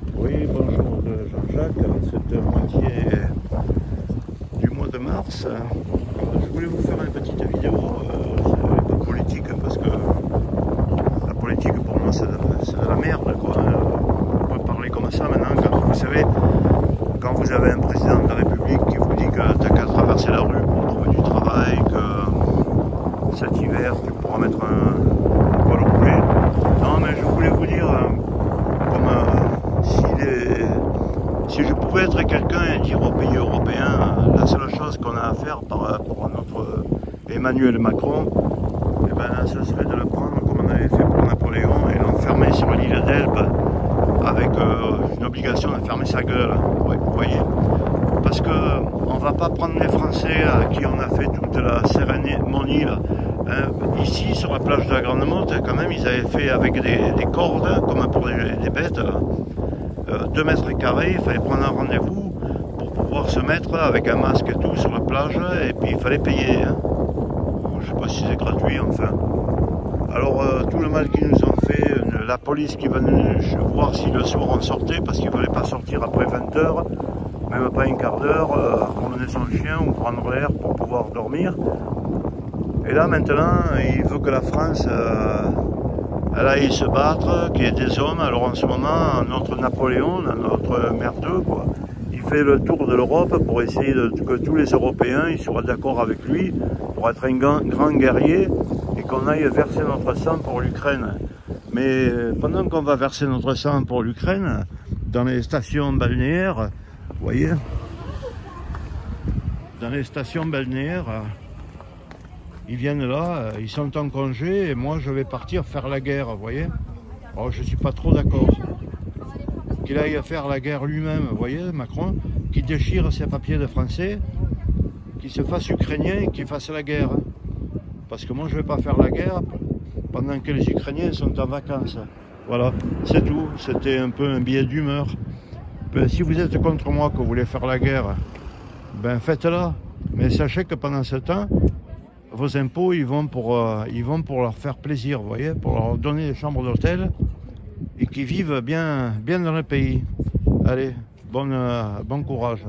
Oui, bonjour Jean-Jacques, cette moitié du mois de mars. Je voulais vous faire une petite vidéo, c'est pas politique, parce que la politique pour moi c'est de la merde, quoi. On peut parler comme ça maintenant, quand vous savez, quand vous avez un président de la République qui vous dit que t'as qu'à traverser la rue pour trouver du travail, que cet hiver tu pourras mettre un poil au poulet. Non, mais je voulais vous dire, si je pouvais être quelqu'un et dire aux pays européens, la seule chose qu'on a à faire par rapport à notre Emmanuel Macron, eh ben, ce serait de le prendre comme on avait fait pour Napoléon et l'enfermer sur l'île d'Elbe avec une obligation de fermer sa gueule. Ouais, vous voyez, parce que on va pas prendre les Français à qui on a fait toute la cérémonie là. Ici, sur la plage de la Grande Motte, quand même, ils avaient fait avec des cordes, comme pour des bêtes, 2 mètres carrés, il fallait prendre un rendez-vous pour pouvoir se mettre avec un masque et tout sur la plage, et puis il fallait payer. Hein. Je sais pas si c'est gratuit, enfin. Alors, tout le mal qu'ils nous ont fait, la police qui va nous voir si le soir on sortait, parce qu'il ne fallait pas sortir après 20 h, même pas un quart d'heure, promener son chien ou prendre l'air pour pouvoir dormir. Et là maintenant, il veut que la France elle aille se battre, qu'il y ait des hommes. Alors en ce moment, notre Napoléon, notre merdeux, quoi, il fait le tour de l'Europe pour essayer que tous les Européens ils soient d'accord avec lui, pour être un grand guerrier et qu'on aille verser notre sang pour l'Ukraine. Mais pendant qu'on va verser notre sang pour l'Ukraine, dans les stations balnéaires, vous voyez, dans les stations balnéaires, ils viennent là, ils sont en congé et moi je vais partir faire la guerre, vous voyez. Alors je ne suis pas trop d'accord. Qu'il aille faire la guerre lui-même, vous voyez, Macron, qui déchire ses papiers de français, qu'il se fasse ukrainien et qu'il fasse la guerre. Parce que moi je ne vais pas faire la guerre pendant que les Ukrainiens sont en vacances. Voilà, c'est tout. C'était un peu un billet d'humeur. Ben, si vous êtes contre moi, que vous voulez faire la guerre, ben faites-la. Mais sachez que pendant ce temps, vos impôts, ils vont pour leur faire plaisir, vous voyez, pour leur donner des chambres d'hôtel et qu'ils vivent bien dans le pays. Allez, bon courage.